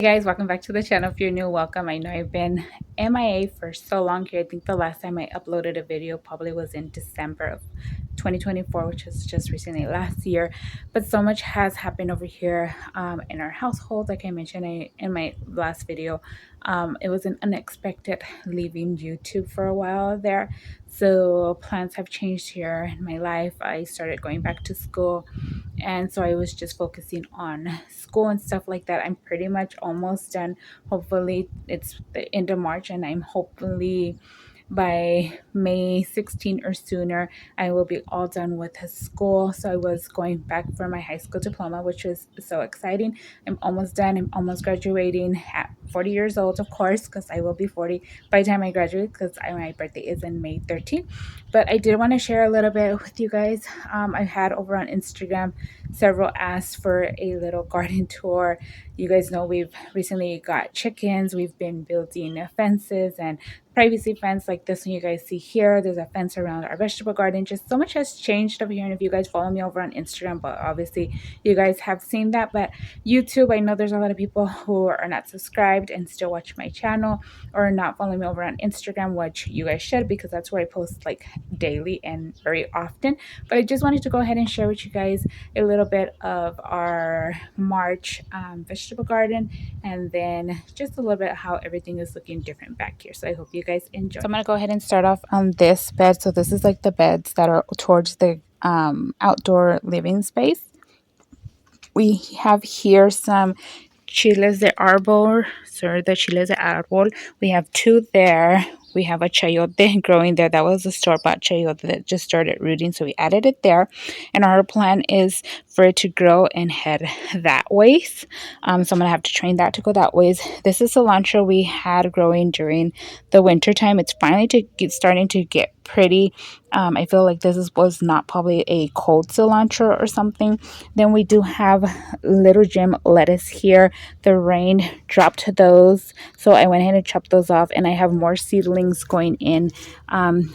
Hey guys, welcome back to the channel. If you're new, welcome. I know I've been MIA for so long here. I think the last time I uploaded a video probably was in December of 2024, which was just recently last year. But so much has happened over here in our household. Like I mentioned in my last video, it was an unexpected leaving YouTube for a while there. So plans have changed here in my life. I started going back to school, and so I was just focusing on school and stuff like that. I'm pretty much almost done. Hopefully it's the end of March, and I'm hopefully by May 16 or sooner I will be all done with his school. So I was going back for my high school diploma, which was so exciting. I'm almost done. I'm almost graduating at 40 years old, of course, because I will be 40 by the time I graduate, because my birthday is in May 13th. But I did want to share a little bit with you guys. I had over on Instagram several asked for a little garden tour. You guys know we've recently got chickens. We've been building fences and privacy fence like this one you guys see here. There's a fence around our vegetable garden. Just so much has changed over here. And if you guys follow me over on Instagram, but obviously you guys have seen that. But YouTube, I know there's a lot of people who are not subscribed and still watch my channel, or not following me over on Instagram, which you guys should, because that's where I post like daily and very often. But I just wanted to go ahead and share with you guys a little bit of our March vegetable garden, and then just a little bit how everything is looking different back here. So I hope you guys enjoy. So I'm going to go ahead and start off on this bed. So this is like the beds that are towards the outdoor living space. We have here some chiles de arbol, sorry, the chiles de arbol. We have two there. We have a chayote growing there. That was a store-bought chayote that just started rooting, so we added it there. And our plan is for it to grow and head that ways. So I'm going to have to train that to go that ways. This is cilantro we had growing during the winter time. It's finally starting to get pretty. I feel like was not probably a cold cilantro or something. Then we do have little gem lettuce here. The rain dropped those, so I went ahead and chopped those off, and I have more seedlings going in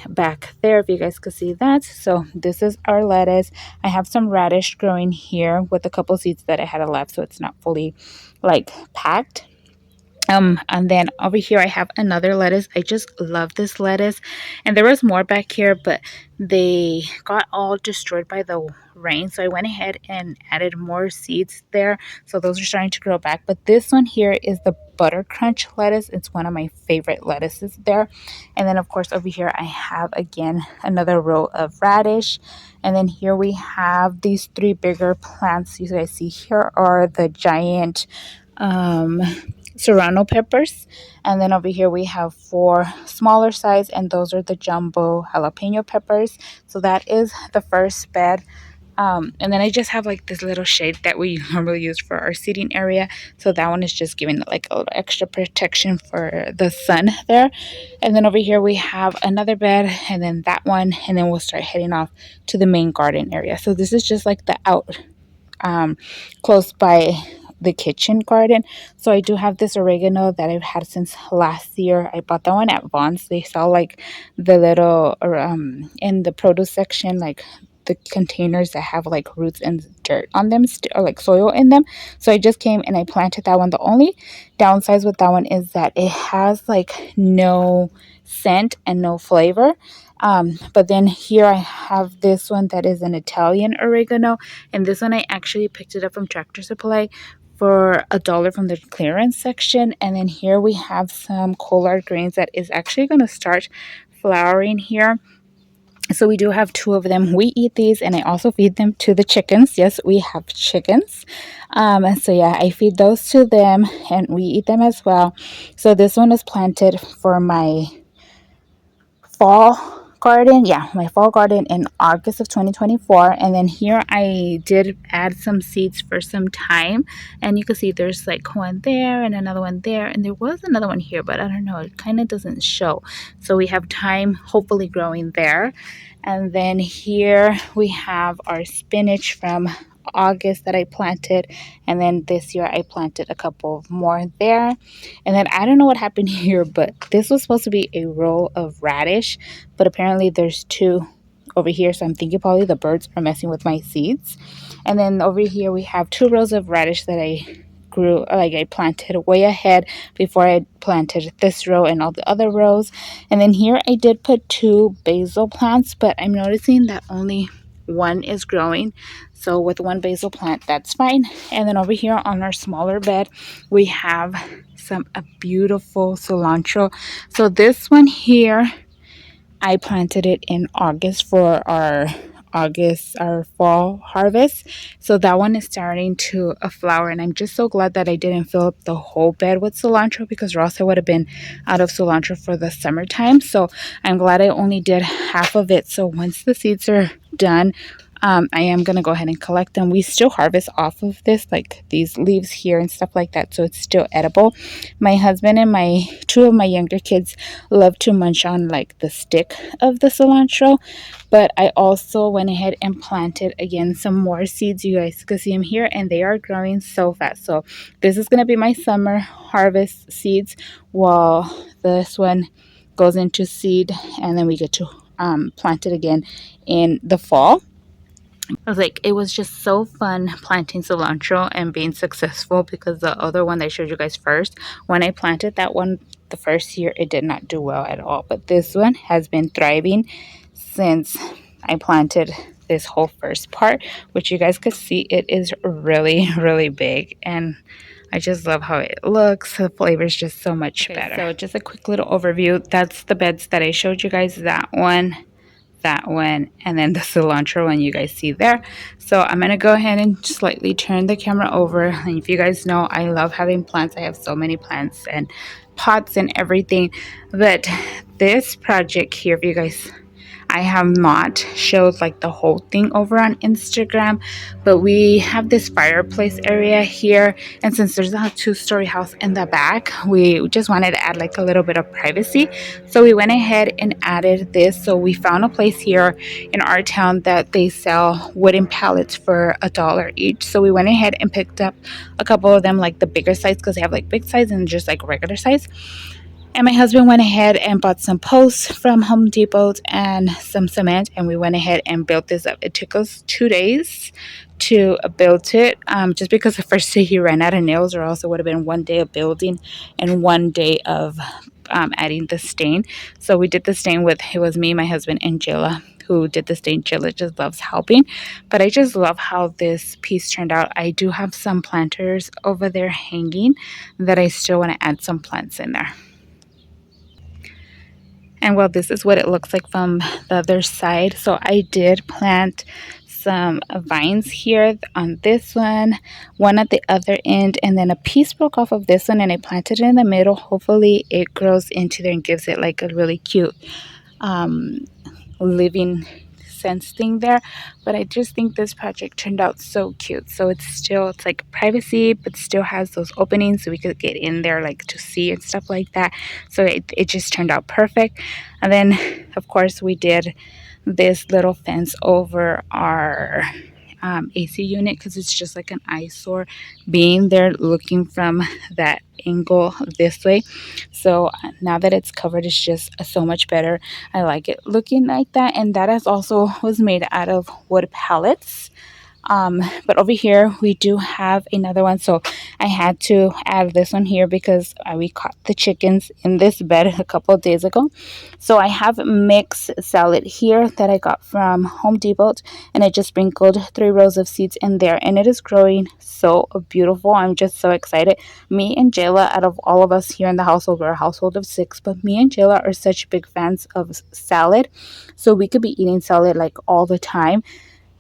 back there, if you guys could see that. So this is our lettuce. I have some radish growing here with a couple seeds that I had left, so it's not fully like packed. And then over here I have another lettuce. I just love this lettuce, and there was more back here, but they got all destroyed by the rain, so I went ahead and added more seeds there, so those are starting to grow back. But this one here is the butter crunch lettuce. It's one of my favorite lettuces there. And then of course over here I have again another row of radish, and then here we have these three bigger plants. You guys see here are the giant serrano peppers, and then over here we have four smaller size, and those are the jumbo jalapeno peppers. So that is the first bed. And then I just have like this little shade that we normally use for our seating area, so that one is just giving it like a little extra protection for the sun there. And then over here we have another bed, and then that one, and then we'll start heading off to the main garden area. So this is just like the out close by the kitchen garden. So I do have this oregano that I've had since last year. I bought that one at Vaughn's. They sell like the little in the produce section, like the containers that have like roots and dirt on them, or like soil in them. So I just came and I planted that one. The only downsides with that one is that it has like no scent and no flavor. But then here I have this one that is an Italian oregano, and this one I actually picked it up from Tractor Supply for $1 from the clearance section. And then here we have some collard greens that is actually going to start flowering here. So we do have two of them. We eat these, and I also feed them to the chickens. Yes, we have chickens. So yeah, I feed those to them, and we eat them as well. So this one is planted for my fall garden, yeah, my fall garden in August of 2024. And then here I did add some seeds for some thyme, and you can see there's like one there and another one there, and there was another one here, but I don't know, it kind of doesn't show. So we have thyme hopefully growing there. And then here we have our spinach from August that I planted, and then this year I planted a couple more there. And then I don't know what happened here, but this was supposed to be a row of radish, but apparently there's two over here, so I'm thinking probably the birds are messing with my seeds. And then over here we have two rows of radish that I grew, like I planted way ahead before I planted this row and all the other rows. And then here I did put 2 basil plants, but I'm noticing that only one is growing. So with one basil plant, that's fine. And then over here on our smaller bed, we have a beautiful cilantro. So this one here, I planted it in August for our fall harvest. So that one is starting to flower, and I'm just so glad that I didn't fill up the whole bed with cilantro, because or else I would have been out of cilantro for the summertime. So I'm glad I only did half of it. So once the seeds are done, I am going to go ahead and collect them. We still harvest off of this, like these leaves here and stuff like that, so it's still edible. My husband and my 2 of my younger kids love to munch on like the stick of the cilantro, but I also went ahead and planted again some more seeds. You guys can see them here, and they are growing so fast. So this is going to be my summer harvest seeds, while this one goes into seed, and then we get to plant it again in the fall. I was like, it was just so fun planting cilantro and being successful, because the other one that I showed you guys first, when I planted that one the first year, it did not do well at all. But this one has been thriving since I planted this whole first part, which you guys could see it is really, really big. And I just love how it looks. The flavor is just so much better. So just a quick little overview. That's the beds that I showed you guys. That one, and then the cilantro one you guys see there. So I'm gonna go ahead and slightly turn the camera over. And if you guys know, I love having plants. I have so many plants and pots and everything, but this project here, if you guys, I have not showed like the whole thing over on Instagram, but we have this fireplace area here, and since there's a 2-story house in the back, we just wanted to add like a little bit of privacy. So we went ahead and added this. So we found a place here in our town that they sell wooden pallets for $1 each. So we went ahead and picked up a couple of them, like the bigger size, because they have like big size and just like regular size. And my husband went ahead and bought some posts from Home Depot and some cement, and we went ahead and built this up. It took us 2 days to build it, just because the first day he ran out of nails, or else it would have been 1 day of building and 1 day of adding the stain. So we did the stain with, it was me, my husband, and Jilla who did the stain. Jilla just loves helping, but I just love how this piece turned out. I do have some planters over there hanging that I still want to add some plants in there. And well, this is what it looks like from the other side. So I did plant some vines here on this one at the other end, and then a piece broke off of this one, and I planted it in the middle. Hopefully it grows into there and gives it like a really cute living sense thing there. But I just think this project turned out so cute. So it's like privacy, but still has those openings so we could get in there like to see and stuff like that. So it just turned out perfect. And then of course we did this little fence over our AC unit, because it's just like an eyesore being there looking from that angle this way. So now that it's covered, it's just so much better. I like it looking like that. And that is also was made out of wood pallets. But over here we do have another one, so I had to add this one here because we caught the chickens in this bed a couple of days ago. So I have mixed salad here that I got from Home Depot, and I just sprinkled 3 rows of seeds in there, and it is growing so beautiful. I'm just so excited. Me and Jayla, out of all of us here in the household, we're a household of 6, but me and Jayla are such big fans of salad, so we could be eating salad like all the time.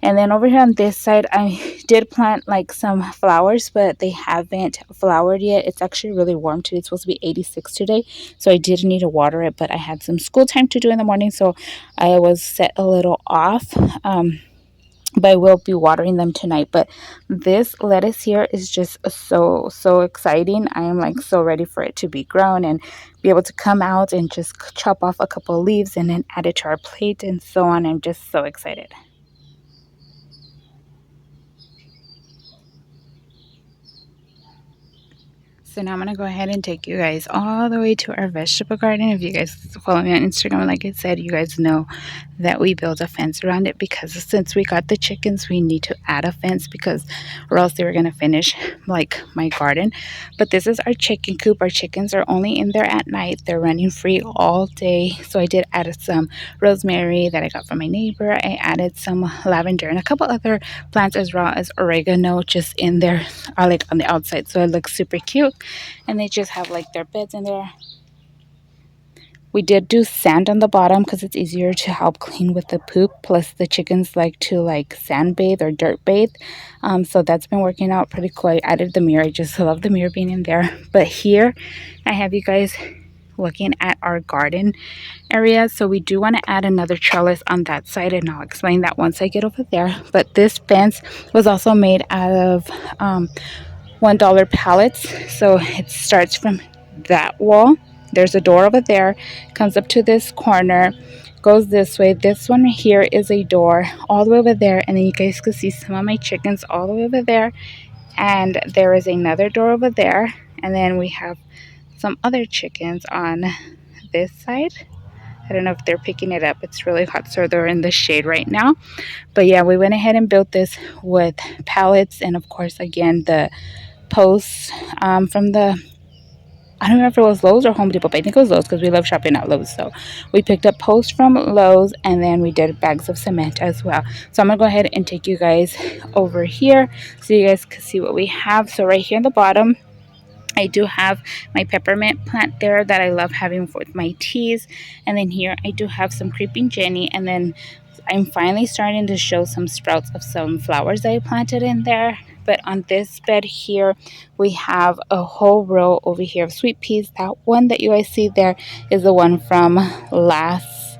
And then over here on this side, I did plant like some flowers, but they haven't flowered yet. It's actually really warm today. It's supposed to be 86 today. So I did need to water it, but I had some school time to do in the morning. So I was set a little off. But I will be watering them tonight. But this lettuce here is just so exciting. I am like so ready for it to be grown and be able to come out and just chop off a couple of leaves and then add it to our plate and so on. I'm just so excited. So now I'm going to go ahead and take you guys all the way to our vegetable garden. If you guys follow me on Instagram, like I said, you guys know that we built a fence around it because since we got the chickens, we need to add a fence because or else they were going to finish like my garden. But this is our chicken coop. Our chickens are only in there at night. They're running free all day. So I did add some rosemary that I got from my neighbor. I added some lavender and a couple other plants as well as oregano just in there, like on the outside, so it looks super cute. And they just have like their beds in there. We did do sand on the bottom because it's easier to help clean with the poop. Plus the chickens like to like sand bathe or dirt bathe. So that's been working out pretty cool. I added the mirror. I just love the mirror being in there. But here I have you guys looking at our garden area. So we do want to add another trellis on that side, and I'll explain that once I get over there. But this fence was also made out of $1 pallets. So it starts from that wall. There's a door over there, comes up to this corner, goes this way. This one here is a door all the way over there, and then you guys can see some of my chickens all the way over there. And there is another door over there, and then we have some other chickens on this side. I don't know if they're picking it up. It's really hot, so they're in the shade right now. But yeah, we went ahead and built this with pallets, and of course, again, the posts from the, I don't remember if it was Lowe's or Home Depot, but I think it was Lowe's because we love shopping at Lowe's. So we picked up posts from Lowe's, and then we did bags of cement as well. So I'm going to go ahead and take you guys over here so you guys can see what we have. So right here in the bottom, I do have my peppermint plant there that I love having with my teas. And then here I do have some creeping Jenny. And then I'm finally starting to show some sprouts of some flowers that I planted in there. But on this bed here, we have a whole row over here of sweet peas. That one that you guys see there is the one from last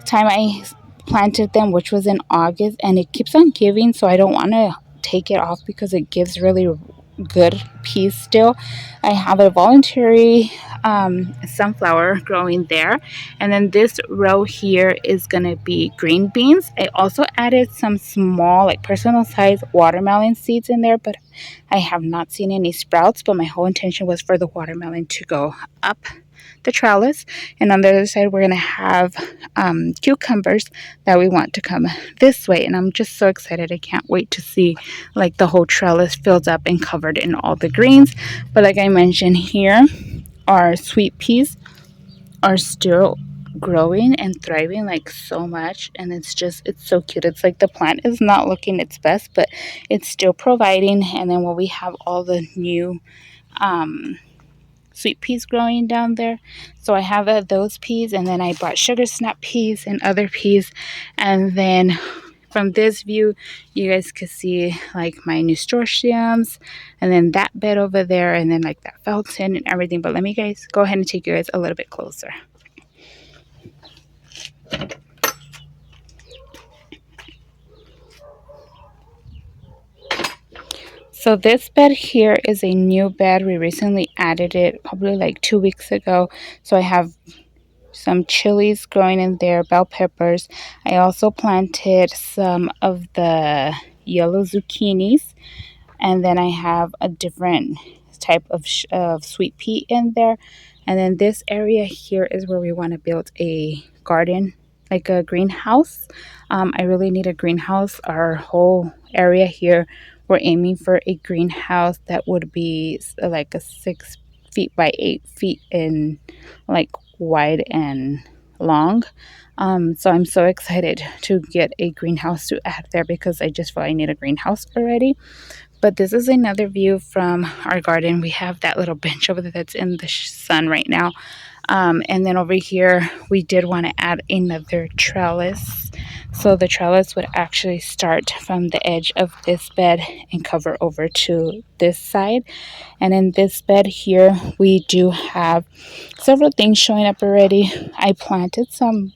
time I planted them, which was in August. And it keeps on giving, so I don't want to take it off because it gives really good peas still. I have a voluntary sunflower growing there, and then this row here is gonna be green beans. I also added some small like personal size watermelon seeds in there, but I have not seen any sprouts. But my whole intention was for the watermelon to go up the trellis, and on the other side we're going to have cucumbers that we want to come this way. And I'm just so excited. I can't wait to see like the whole trellis filled up and covered in all the greens. But like I mentioned, here our sweet peas are still growing and thriving like so much, and it's so cute. It's like the plant is not looking its best, but it's still providing. And then when we have all the new sweet peas growing down there, so I have those peas, and then I bought sugar snap peas and other peas. And then from this view you guys can see like my nasturtiums, and then that bed over there, and then like that fountain and everything. But let me guys go ahead and take you guys a little bit closer. So this bed here is a new bed. We recently added it probably like 2 weeks ago. So I have some chilies growing in there, bell peppers. I also planted some of the yellow zucchinis, and then I have a different type of sweet pea in there. And then this area here is where we want to build a garden, like a greenhouse. I really need a greenhouse. Our whole area here, we're aiming for a greenhouse that would be like a 6 feet by 8 feet in like wide and long. So I'm so excited to get a greenhouse to add there because I just feel I need a greenhouse already. But this is another view from our garden. We have that little bench over there that's in the sun right now. And then over here, we did want to add another trellis. So the trellis would actually start from the edge of this bed and cover over to this side. And in this bed here, we do have several things showing up already. I planted some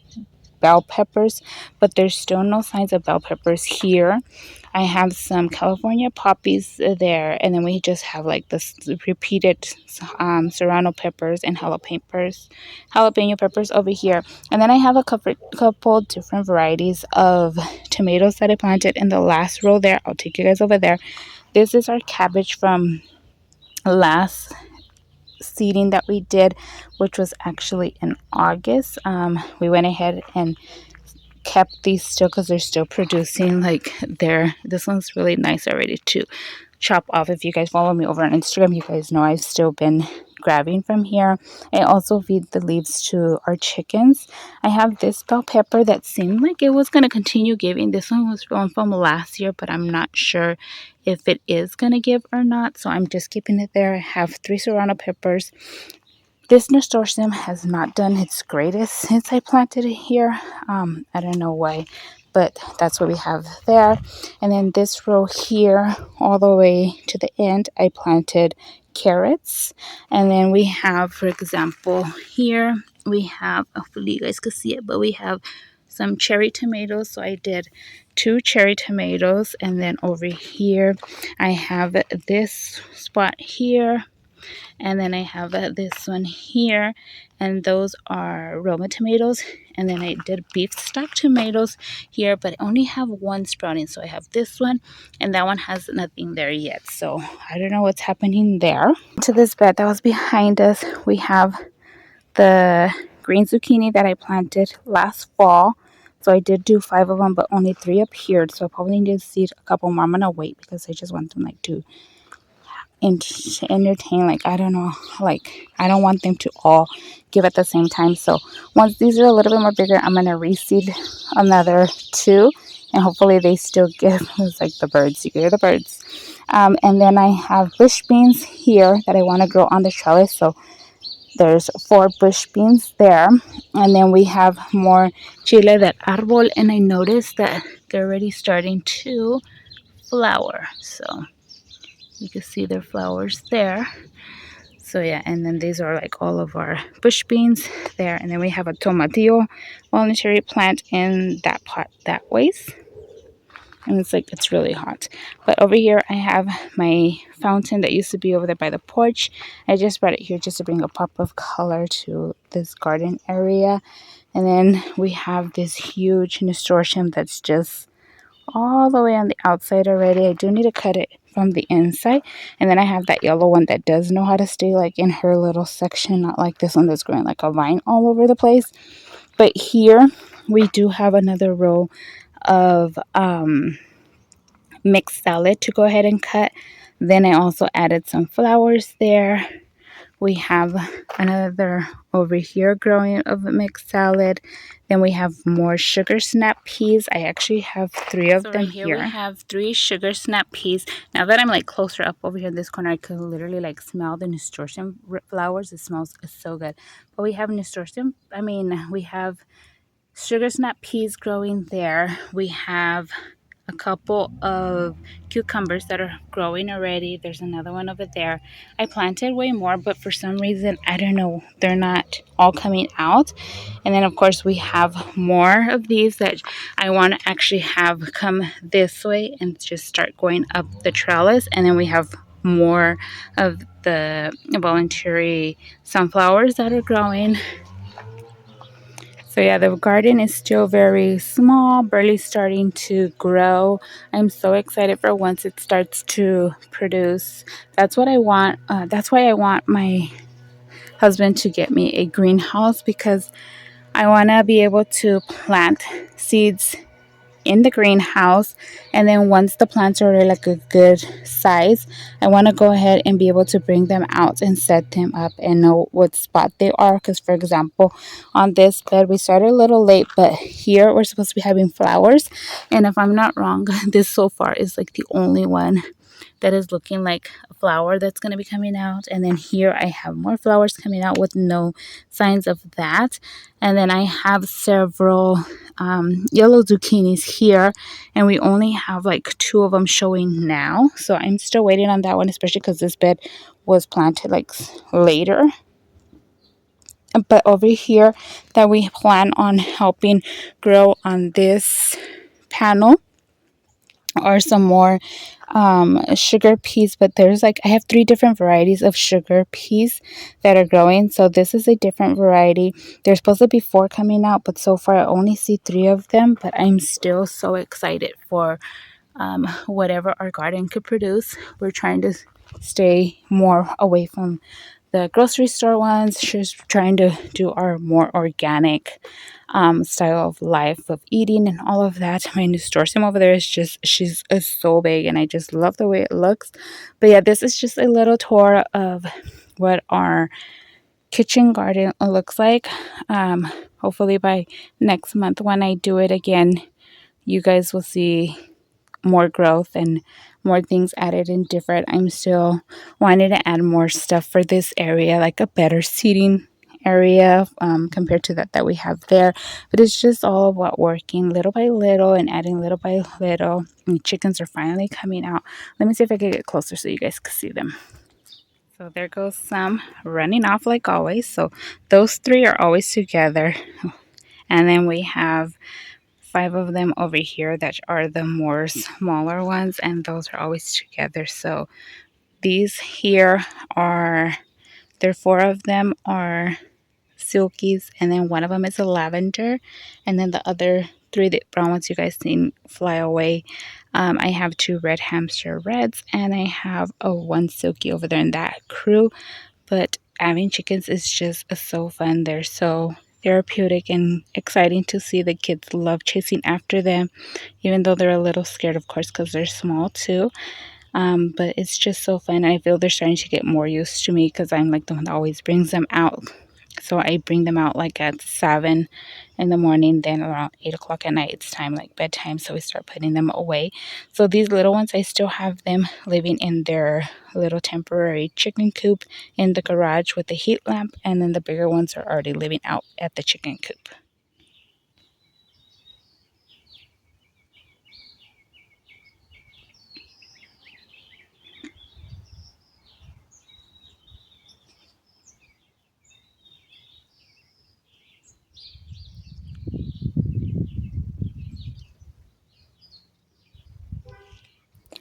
bell peppers, but there's still no signs of bell peppers here. I have some California poppies there, and then we just have like this repeated serrano peppers and jalapeno peppers over here. And then I have a couple different varieties of tomatoes that I planted in the last row there. I'll take you guys over there. This is our cabbage from last seeding that we did, which was actually in August. We went ahead and kept these still because they're still producing. Like this one's really nice already to chop off. If you guys follow me over on Instagram, you guys know I've still been grabbing from here. I also feed the leaves to our chickens. I have this bell pepper that seemed like it was going to continue giving. This one was from last year, but I'm not sure if it is going to give or not, so I'm just keeping it there. I have 3 serrano peppers. This nasturtium has not done its greatest since I planted it here. I don't know why, but that's what we have there. And then this row here, all the way to the end, I planted carrots. And then we have, for example, here we have, hopefully you guys can see it, but we have some cherry tomatoes. So I did 2 cherry tomatoes. And then over here, I have this spot here. And then I have this one here, and those are Roma tomatoes. And then I did beef stock tomatoes here, but I only have one sprouting. So I have this one, and that one has nothing there yet. So I don't know what's happening there. To this bed that was behind us, we have the green zucchini that I planted last fall. So I did do 5 of them, but only 3 appeared. So I probably need to seed a couple more. I'm going to wait because I just want them like to entertain. Like, I don't know, like I don't want them to all give at the same time. So once these are a little bit more bigger, I'm gonna reseed another 2, and hopefully they still give. It's like the birds, you hear the birds. And then I have bush beans here that I want to grow on the trellis. So there's 4 bush beans there, and then we have more chile del árbol, and I noticed that they're already starting to flower. So you can see their flowers there. So yeah, and then these are like all of our bush beans there. And then we have a tomatillo voluntary plant in that pot that ways. And it's really hot. But over here I have my fountain that used to be over there by the porch. I just brought it here just to bring a pop of color to this garden area. And then we have this huge nasturtium that's just all the way on the outside already. I do need to cut it from the inside. And then I have that yellow one that does know how to stay like in her little section, not like this one that's growing like a vine all over the place. But here we do have another row of mixed salad to go ahead and cut. Then I also added some flowers there. We have another over here growing of a mixed salad. Then we have more sugar snap peas. I actually have 3 of them here. We have 3 sugar snap peas. Now that I'm like closer up over here in this corner, I could literally like smell the nasturtium flowers. It smells so good. But we have we have sugar snap peas growing there. We have a couple of cucumbers that are growing already. There's another one over there. I planted way more, but for some reason, I don't know, they're not all coming out. And then of course we have more of these that I want to actually have come this way and just start going up the trellis. And then we have more of the voluntary sunflowers that are growing. So yeah, the garden is still very small, barely starting to grow. I'm so excited for once it starts to produce. That's what I want. That's why I want my husband to get me a greenhouse, because I want to be able to plant seeds in the greenhouse, and then once the plants are like a good size, I want to go ahead and be able to bring them out and set them up and know what spot they are. Because for example, on this bed we started a little late, but here we're supposed to be having flowers, and if I'm not wrong, this so far is like the only one that is looking like a flower that's going to be coming out. And then here I have more flowers coming out with no signs of that. And then I have several yellow zucchinis here, and we only have like 2 of them showing now. So I'm still waiting on that one, especially because this bed was planted like later. But over here that we plan on helping grow on this panel are some more sugar peas. But there's like, I have 3 different varieties of sugar peas that are growing. So this is a different variety. There's supposed to be 4 coming out, but so far I only see 3 of them. But I'm still so excited for whatever our garden could produce. We're trying to stay more away from the grocery store ones. She's trying to do our more organic style of life of eating and all of that. My new store sim over there is just is so big, and I just love the way it looks. But yeah, this is just a little tour of what our kitchen garden looks like. Hopefully by next month when I do it again, you guys will see more growth and more things added and different. I'm still wanting to add more stuff for this area, like a better seating area compared to that we have there. But it's just all about working little by little and adding little by little. And the chickens are finally coming out. Let me see if I can get closer so you guys can see them. So there goes some running off like always. So those three are always together. And then we have 5 of them over here that are the more smaller ones, and those are always together. So these here are, there 4 of them are silkies, and then one of them is a lavender, and then the other 3 the brown ones you guys seen fly away. I have 2 red hamster reds, and I have a 1 silky over there in that crew. But having chickens is just so fun. They're so therapeutic and exciting to see. The kids love chasing after them, even though they're a little scared, of course, because they're small too. But it's just so fun. I feel they're starting to get more used to me because I'm like the one that always brings them out. So I bring them out like at 7 in the morning, then around 8 o'clock at night, it's time like bedtime. So we start putting them away. So these little ones, I still have them living in their little temporary chicken coop in the garage with the heat lamp. And then the bigger ones are already living out at the chicken coop.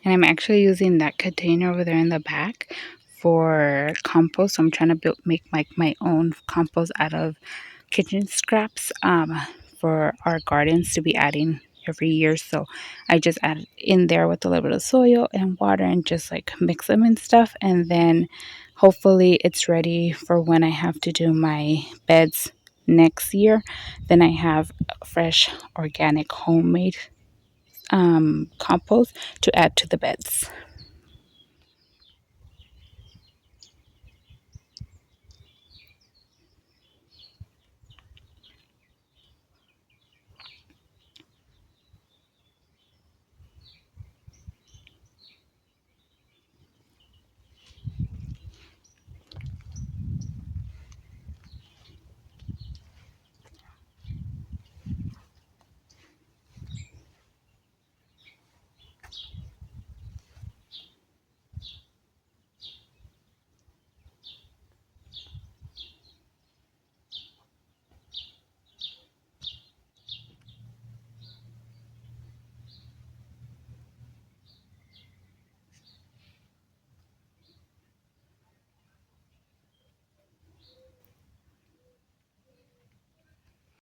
And I'm actually using that container over there in the back for compost. So I'm trying to make my own compost out of kitchen scraps for our gardens to be adding every year. So I just add in there with a little bit of soil and water and just like mix them and stuff. And then hopefully it's ready for when I have to do my beds next year. Then I have fresh, organic, homemade compost to add to the beds.